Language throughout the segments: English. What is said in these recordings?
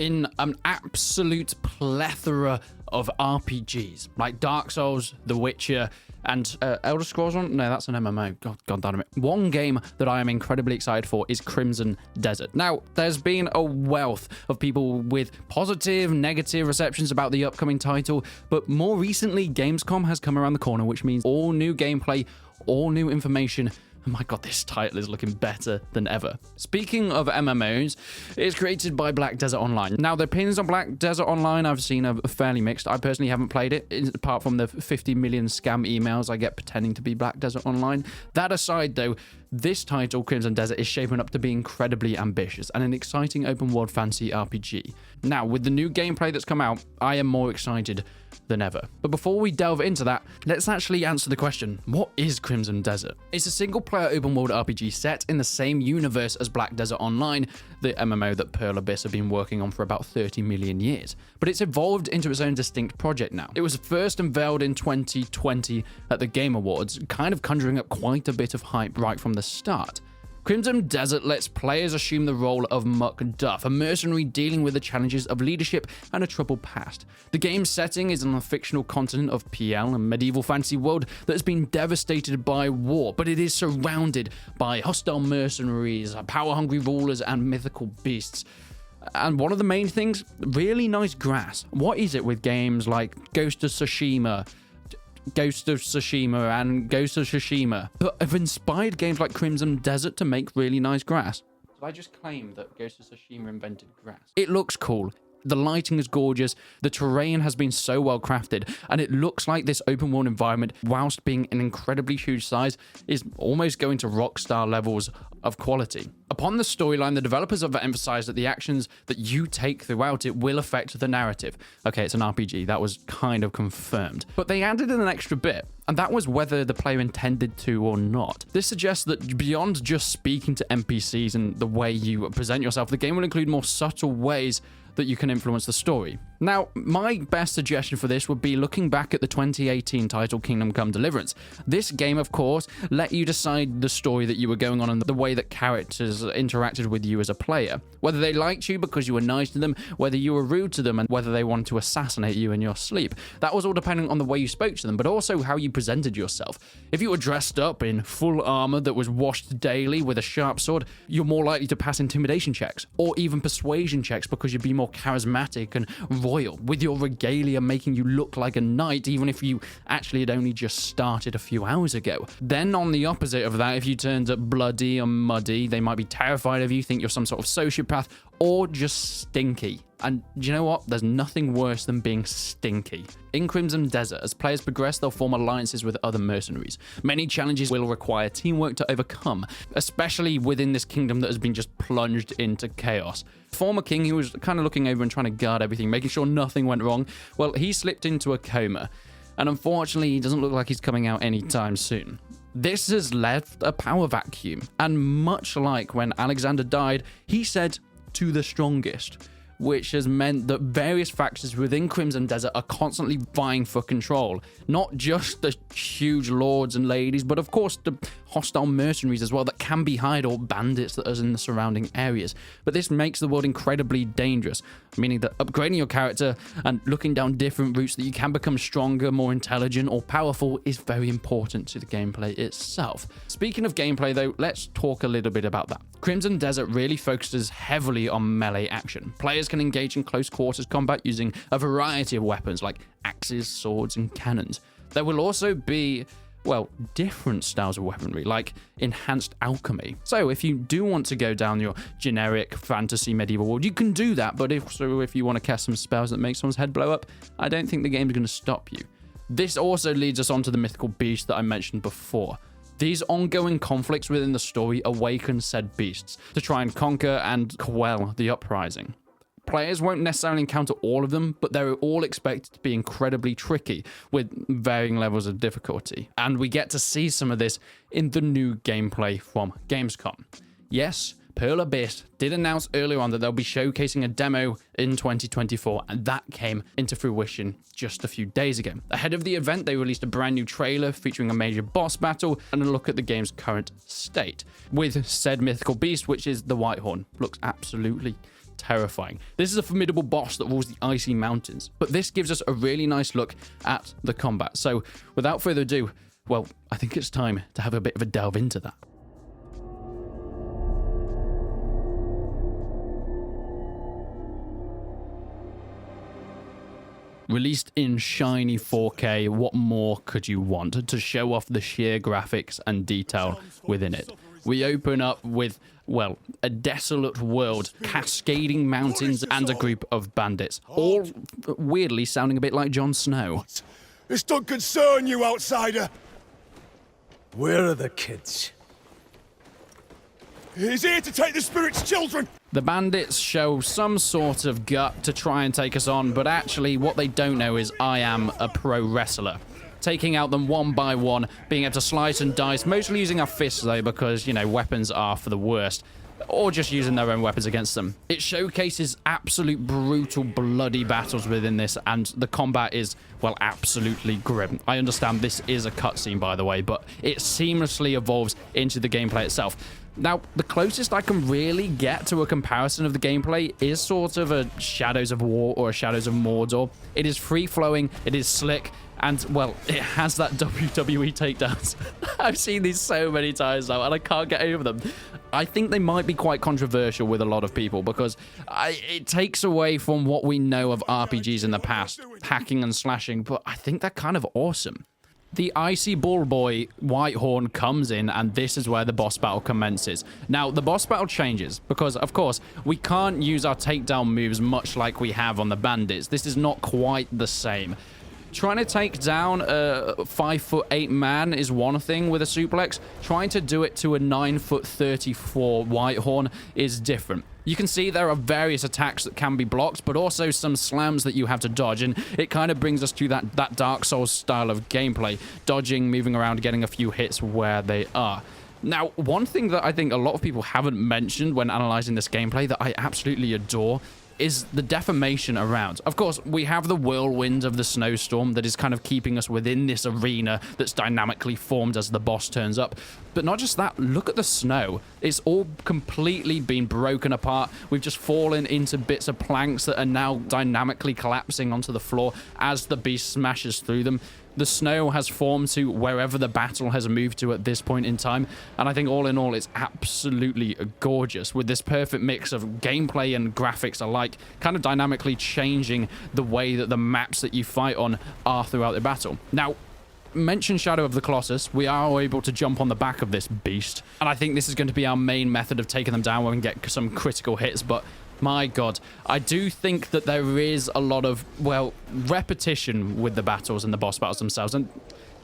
in an absolute plethora of RPGs like Dark Souls, The Witcher, and Elder Scrolls on? No, that's an MMO. God damn it. One game that I am incredibly excited for is Crimson Desert. Now, there's been a wealth of people with positive, negative receptions about the upcoming title, but more recently, Gamescom has come around the corner, which means all new gameplay, all new information. Oh my god, this title is looking better than ever. Speaking of MMOs, it's created by Black Desert Online. Now, the opinions on Black Desert Online I've seen are fairly mixed. I personally haven't played it, apart from the 50 million scam emails I get pretending to be Black Desert Online. That aside, though, this title, Crimson Desert, is shaping up to be incredibly ambitious and an exciting open-world fantasy RPG. Now, with the new gameplay that's come out, I am more excited than ever. But before we delve into that, let's actually answer the question, what is Crimson Desert? It's a single-player open-world RPG set in the same universe as Black Desert Online, the MMO that Pearl Abyss have been working on for about 30 million years. But it's evolved into its own distinct project now. It was first unveiled in 2020 at the Game Awards, kind of conjuring up quite a bit of hype right from the start. Crimson Desert lets players assume the role of Macduff, a mercenary dealing with the challenges of leadership and a troubled past. The game's setting is on the fictional continent of PL, a medieval fantasy world that has been devastated by war, but it is surrounded by hostile mercenaries, power-hungry rulers, and mythical beasts. And one of the main things, really nice grass. What is it with games like Ghost of Tsushima and Ghost of Tsushima, but have inspired games like Crimson Desert to make really nice grass? Did I just claim that Ghost of Tsushima invented grass? It looks cool. The lighting is gorgeous, the terrain has been so well crafted, and it looks like this open world environment, whilst being an incredibly huge size, is almost going to Rockstar levels of quality. Upon the storyline, the developers have emphasized that the actions that you take throughout it will affect the narrative. Okay, it's an RPG, that was kind of confirmed. But they added in an extra bit, and that was whether the player intended to or not. This suggests that beyond just speaking to NPCs and the way you present yourself, the game will include more subtle ways that you can influence the story. Now, my best suggestion for this would be looking back at the 2018 title Kingdom Come Deliverance. This game, of course, let you decide the story that you were going on and the way that characters interacted with you as a player. Whether they liked you because you were nice to them, whether you were rude to them, and whether they wanted to assassinate you in your sleep. That was all depending on the way you spoke to them, but also how you presented yourself. If you were dressed up in full armor that was washed daily with a sharp sword, you're more likely to pass intimidation checks, or even persuasion checks because you'd be more charismatic and royal, with your regalia making you look like a knight even if you actually had only just started a few hours ago. Then on the opposite of that, if you turned up bloody or muddy, they might be terrified of you, think you're some sort of sociopath, or just stinky. And do you know what? There's nothing worse than being stinky. In Crimson Desert, as players progress, they'll form alliances with other mercenaries. Many challenges will require teamwork to overcome, especially within this kingdom that has been just plunged into chaos. Former king, who was kind of looking over and trying to guard everything, making sure nothing went wrong, well, he slipped into a coma. And unfortunately, he doesn't look like he's coming out anytime soon. This has left a power vacuum. And much like when Alexander died, he said, "To the strongest," which has meant that various factions within Crimson Desert are constantly vying for control. Not just the huge lords and ladies, but of course the hostile mercenaries as well that can be hired, or bandits that are in the surrounding areas. But this makes the world incredibly dangerous, meaning that upgrading your character and looking down different routes that you can become stronger, more intelligent, or powerful is very important to the gameplay itself. Speaking of gameplay though, let's talk a little bit about that. Crimson Desert really focuses heavily on melee action. Players can engage in close quarters combat using a variety of weapons like axes, swords, and cannons. There will also be, well, different styles of weaponry, like enhanced alchemy. So if you do want to go down your generic fantasy medieval world, you can do that, but if you want to cast some spells that make someone's head blow up, I don't think the game's going to stop you. This also leads us on to the mythical beast that I mentioned before. These ongoing conflicts within the story awaken said beasts to try and conquer and quell the uprising. Players won't necessarily encounter all of them, but they're all expected to be incredibly tricky with varying levels of difficulty. And we get to see some of this in the new gameplay from Gamescom. Yes, Pearl Abyss did announce earlier on that they'll be showcasing a demo in 2024, and that came into fruition just a few days ago. Ahead of the event, they released a brand new trailer featuring a major boss battle and a look at the game's current state, with said mythical beast, which is the Whitehorn. Looks absolutely terrifying. This is a formidable boss that rules the icy mountains, but this gives us a really nice look at the combat. So without further ado, well, I think it's time to have a bit of a delve into that. Released in shiny 4K, what more could you want to show off the sheer graphics and detail within it? We open up with, well, a desolate world, cascading mountains, and a group of bandits, all weirdly sounding a bit like Jon Snow. This don't concern you, outsider. Where are the kids? He's here to take the spirit's children. The bandits show some sort of gut to try and take us on, but actually what they don't know is I am a pro wrestler. Taking out them one by one, being able to slice and dice, mostly using our fists though, because, you know, weapons are for the worst. Or just using their own weapons against them. It showcases absolute brutal, bloody battles within this, and the combat is, well, absolutely grim. I understand this is a cutscene, by the way, but it seamlessly evolves into the gameplay itself. Now, the closest I can really get to a comparison of the gameplay is sort of a Shadows of War or a Shadows of Mordor. It is free-flowing, it is slick, and, well, it has that WWE takedowns. I've seen these so many times now, and I can't get over them. I think they might be quite controversial with a lot of people because it takes away from what we know of RPGs in the past, hacking and slashing, but I think they're kind of awesome. The icy bull boy, Whitehorn, comes in, and this is where the boss battle commences. Now, the boss battle changes because, of course, we can't use our takedown moves much like we have on the bandits. This is not quite the same. Trying to take down a 5'8" man is one thing with a suplex. Trying to do it to a 9'34" Whitehorn is different. You can see there are various attacks that can be blocked, but also some slams that you have to dodge, and it kind of brings us to that Dark Souls style of gameplay, dodging, moving around, getting a few hits where they are. Now, one thing that I think a lot of people haven't mentioned when analyzing this gameplay that I absolutely adore is the deformation around. Of course, we have the whirlwind of the snowstorm that is kind of keeping us within this arena that's dynamically formed as the boss turns up. But not just that, look at the snow. It's all completely been broken apart. We've just fallen into bits of planks that are now dynamically collapsing onto the floor as the beast smashes through them. The snow has formed to wherever the battle has moved to at this point in time, and I think all in all it's absolutely gorgeous with this perfect mix of gameplay and graphics alike, kind of dynamically changing the way that the maps that you fight on are throughout the battle. Now, mention Shadow of the Colossus, we are able to jump on the back of this beast, and I think this is going to be our main method of taking them down when we get some critical hits, but my god, I do think that there is a lot of, well, repetition with the battles and the boss battles themselves, and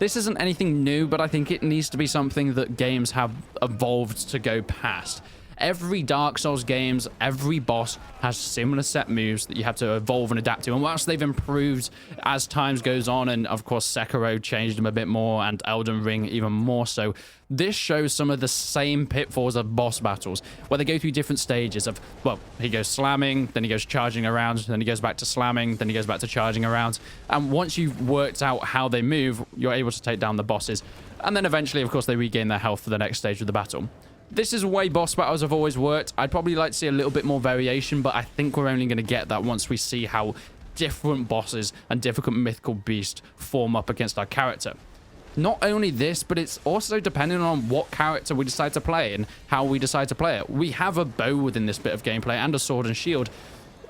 this isn't anything new, but I think it needs to be something that games have evolved to go past. Every Dark Souls games, every boss has similar set moves that you have to evolve and adapt to. And whilst they've improved as times goes on, and of course Sekiro changed them a bit more, and Elden Ring even more so, this shows some of the same pitfalls of boss battles, where they go through different stages of, well, he goes slamming, then he goes charging around, then he goes back to slamming, then he goes back to charging around. And once you've worked out how they move, you're able to take down the bosses. And then eventually, of course, they regain their health for the next stage of the battle. This is the way boss battles have always worked. I'd probably like to see a little bit more variation, but I think we're only going to get that once we see how different bosses and different mythical beasts form up against our character. Not only this, but it's also depending on what character we decide to play and how we decide to play it. We have a bow within this bit of gameplay and a sword and shield.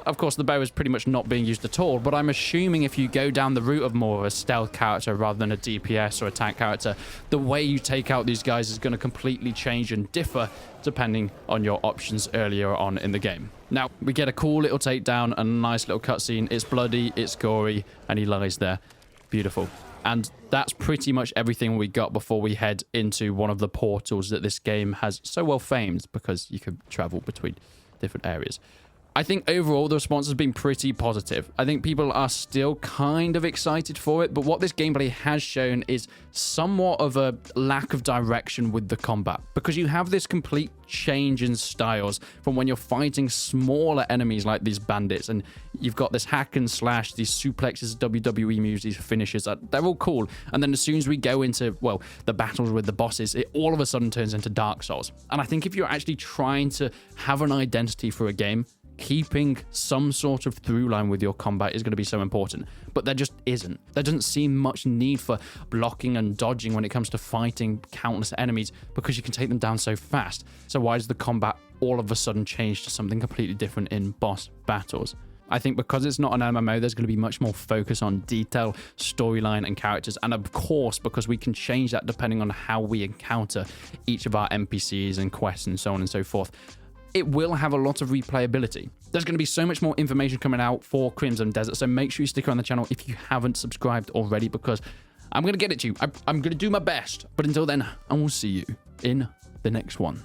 Of course, the bow is pretty much not being used at all, but I'm assuming if you go down the route of more of a stealth character rather than a DPS or a tank character, the way you take out these guys is going to completely change and differ depending on your options earlier on in the game. Now, we get a cool little takedown and a nice little cutscene. It's bloody, it's gory, and he lies there. Beautiful. And that's pretty much everything we got before we head into one of the portals that this game has so well famed, because you can travel between different areas. I think overall the response has been pretty positive. I think people are still kind of excited for it, but what this gameplay has shown is somewhat of a lack of direction with the combat, because you have this complete change in styles from when you're fighting smaller enemies like these bandits, and you've got this hack and slash, these suplexes, WWE moves, these finishes, they're all cool. And then as soon as we go into, well, the battles with the bosses, it all of a sudden turns into Dark Souls. And I think if you're actually trying to have an identity for a game, keeping some sort of through line with your combat is going to be so important. But there just isn't. There doesn't seem much need for blocking and dodging when it comes to fighting countless enemies because you can take them down so fast. So why does the combat all of a sudden change to something completely different in boss battles? I think because it's not an MMO, there's going to be much more focus on detail, storyline, and characters. And of course, because we can change that depending on how we encounter each of our NPCs and quests and so on and so forth, it will have a lot of replayability. There's going to be so much more information coming out for Crimson Desert, so make sure you stick around the channel if you haven't subscribed already, because I'm going to get it to you. I'm going to do my best. But until then, I will see you in the next one.